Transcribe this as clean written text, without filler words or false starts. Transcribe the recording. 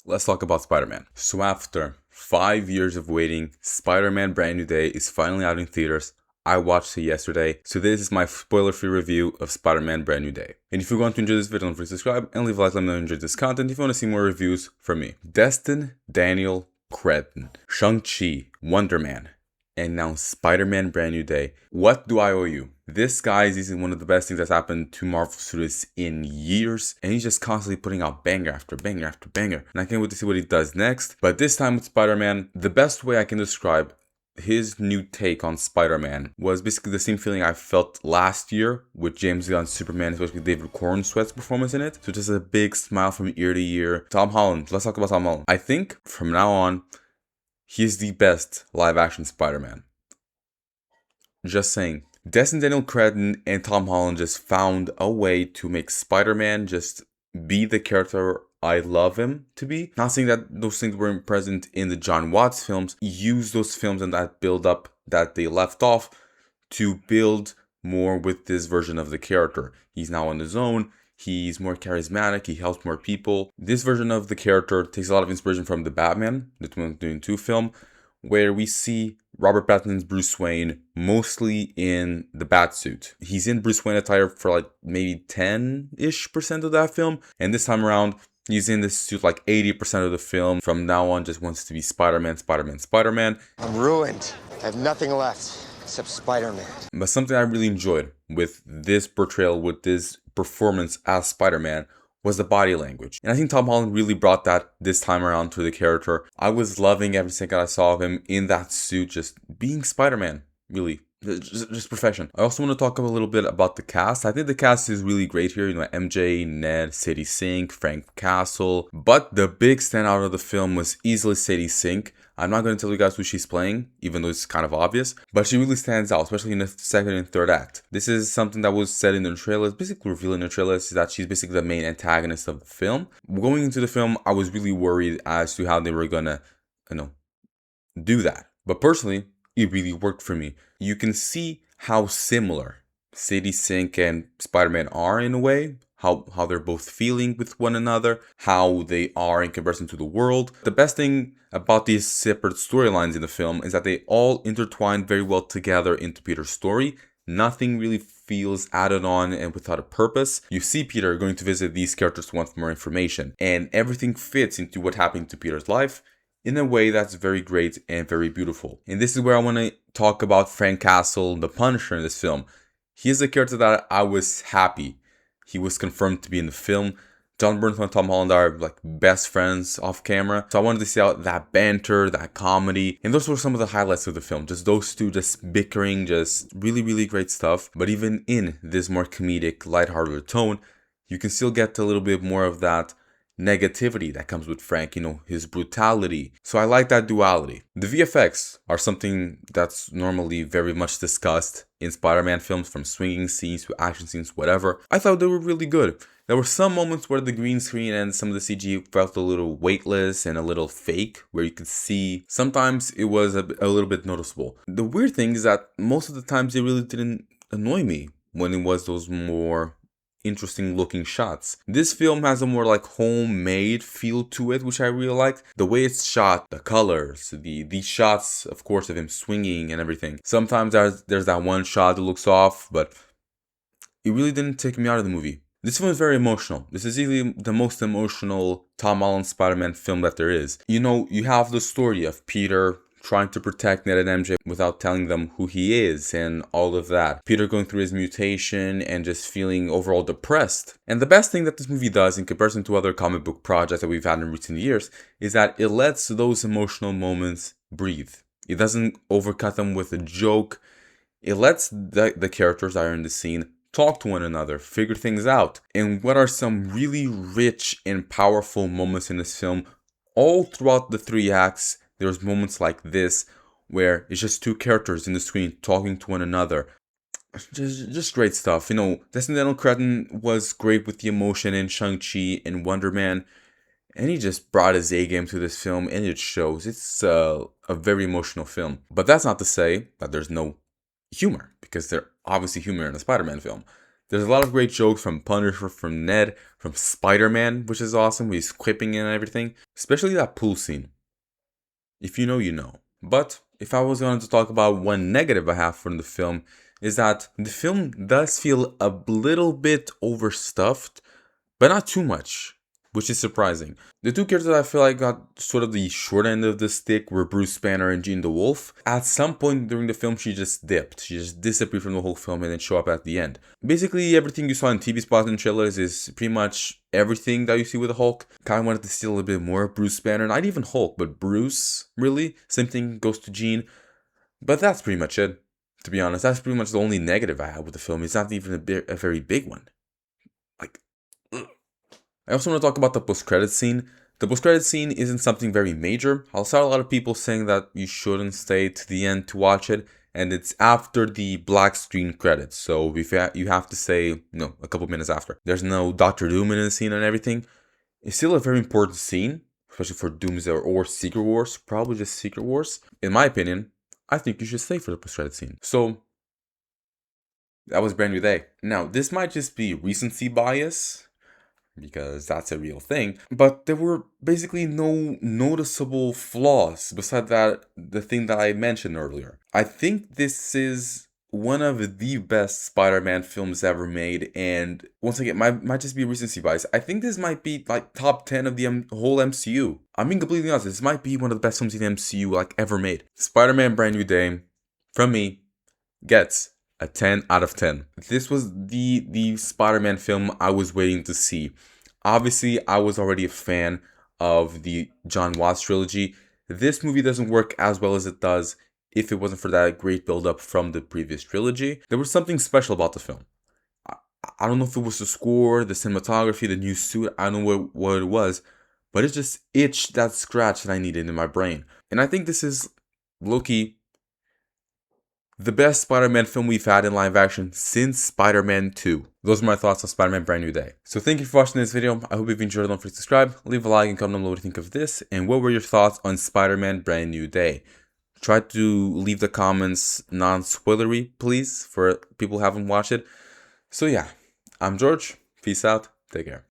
let's talk about Spider-Man. So after 5 years of waiting, Spider-Man Brand New Day is finally out in theaters. I watched it yesterday, so this is my spoiler-free review of Spider-Man Brand New Day. And if you're going to enjoy this video, don't forget to subscribe and leave a like, let me know you enjoyed this content if you want to see more reviews from me. Destin Daniel Cretton, Shang-Chi, Wonder Man, and now Spider-Man Brand New Day. What do I owe you? This, guys, is one of the best things that's happened to Marvel Studios in years, and he's just constantly putting out banger after banger after banger, and I can't wait to see what he does next. But this time with Spider-Man, the best way I can describe his new take on Spider-Man was basically the same feeling I felt last year with James Gunn's Superman, especially David Cornsweet's performance in it. So just a big smile from ear to ear. Tom Holland, let's talk about Tom Holland. I think from now on, he's the best live-action Spider-Man. Just saying. Destin Daniel Cretton and Tom Holland just found a way to make Spider-Man just be the character I love him to be. Not saying that those things weren't present in the John Watts films. Use those films and that build up that they left off to build more with this version of the character. He's now on his own. He's more charismatic. He helps more people. This version of the character takes a lot of inspiration from the Batman, the 2022 film, where we see Robert Pattinson's Bruce Wayne mostly in the Batsuit. He's in Bruce Wayne attire for like maybe 10-ish% of that film. And this time around, he's in this suit like 80% of the film. From now on, just wants to be Spider-Man, Spider-Man, Spider-Man. I'm ruined. I have nothing left except Spider-Man. But something I really enjoyed with this portrayal, with this performance as Spider-Man, was the body language. And I think Tom Holland really brought that this time around to the character. I was loving every second I saw of him in that suit, just being Spider-Man, really. Just perfection. I also want to talk a little bit about the cast. I think the cast is really great here. You know, MJ, Ned, Sadie Sink, Frank Castle. But the big standout of the film was easily Sadie Sink. I'm not going to tell you guys who she's playing, even though it's kind of obvious. But she really stands out, especially in the second and third act. This is something that was said in the trailers, basically revealed in the trailers, is that she's basically the main antagonist of the film. Going into the film, I was really worried as to how they were going to, do that. But personally, it really worked for me. You can see how similar Sadie Sink and Spider-Man are in a way, how they're both feeling with one another, how they are in comparison to the world. The best thing about these separate storylines in the film is that they all intertwine very well together into Peter's story. Nothing really feels added on and without a purpose. You see Peter going to visit these characters to want more information, and everything fits into what happened to Peter's life in a way that's very great and very beautiful. And this is where I want to talk about Frank Castle, the Punisher in this film. He is a character that I was happy he was confirmed to be in the film. John Bernthal and Tom Holland are like best friends off camera. So I wanted to see out that banter, that comedy. And those were some of the highlights of the film. Just those two just bickering, just really, really great stuff. But even in this more comedic, lighthearted tone, you can still get a little bit more of that negativity that comes with Frank, his brutality. So I like that duality. The VFX are something that's normally very much discussed in Spider-Man films, from swinging scenes to action scenes, whatever. I thought they were really good. There were some moments where the green screen and some of the CG felt a little weightless and a little fake, where you could see sometimes it was a little bit noticeable. The weird thing is that most of the times it really didn't annoy me when it was those more interesting looking shots. This film has a more like homemade feel to it, which I really like. The way it's shot, the colors, the shots, of course, of him swinging and everything. Sometimes there's that one shot that looks off, but it really didn't take me out of the movie. This film is very emotional. This is easily the most emotional Tom Holland Spider-Man film that there is. You have the story of Peter trying to protect Ned and MJ without telling them who he is and all of that. Peter going through his mutation and just feeling overall depressed. And the best thing that this movie does in comparison to other comic book projects that we've had in recent years is that it lets those emotional moments breathe. It doesn't overcut them with a joke. It lets the characters that are in the scene talk to one another, figure things out. And what are some really rich and powerful moments in this film? All throughout the 3 acts, there's moments like this where it's just two characters in the screen talking to one another. Just great stuff. Destin Daniel Cretton was great with the emotion in Shang-Chi and Wonder Man. And he just brought his A game to this film, and it shows. It's a very emotional film. But that's not to say that there's no humor, because there's obviously humor in a Spider-Man film. There's a lot of great jokes from Punisher, from Ned, from Spider-Man, which is awesome. He's quipping and everything, especially that pool scene. If you know, you know. But if I was going to talk about one negative I have from the film, is that the film does feel a little bit overstuffed, but not too much, which is surprising. The two characters I feel like got sort of the short end of the stick were Bruce Banner and Jean the Wolf. At some point during the film, she just dipped. She just disappeared from the whole film and then show up at the end. Basically, everything you saw in TV spots and trailers is pretty much everything that you see with the Hulk. Kind of wanted to see a little bit more Bruce Banner, not even Hulk, but Bruce, really. Same thing goes to Jean. But that's pretty much it. To be honest, that's pretty much the only negative I have with the film. It's not even a very big one. Like, ugh. I also want to talk about the post-credit scene. The post-credit scene isn't something very major. I saw a lot of people saying that you shouldn't stay to the end to watch it, and it's after the black screen credits. So if you have to say, no, a couple minutes after. There's no Doctor Doom in the scene and everything. It's still a very important scene, especially for Doomsday or Secret Wars. Probably just Secret Wars. In my opinion, I think you should stay for the post-credit scene. So that was Brand New Day. Now, this might just be recency bias, because that's a real thing, but there were basically no noticeable flaws beside that, the thing that I mentioned earlier. I think this is one of the best Spider-Man films ever made, and once again, might just be recency bias. I think this might be like top 10 of the whole MCU. I'm being completely honest, this might be one of the best films in the MCU like ever made. Spider-Man Brand New Day, from me, gets a 10 out of 10. This was the Spider-Man film I was waiting to see. Obviously, I was already a fan of the John Watts trilogy. This movie doesn't work as well as it does if it wasn't for that great build-up from the previous trilogy. There was something special about the film. I don't know if it was the score, the cinematography, the new suit, I don't know what it was, but it just itched that scratch that I needed in my brain. And I think this is, low-key, the best Spider-Man film we've had in live action since Spider-Man 2. Those are my thoughts on Spider-Man Brand New Day. So thank you for watching this video. I hope you've enjoyed it. Don't forget to subscribe, leave a like, and comment down below what you think of this. And what were your thoughts on Spider-Man Brand New Day? Try to leave the comments non-spoilery, please, for people who haven't watched it. So yeah, I'm George. Peace out. Take care.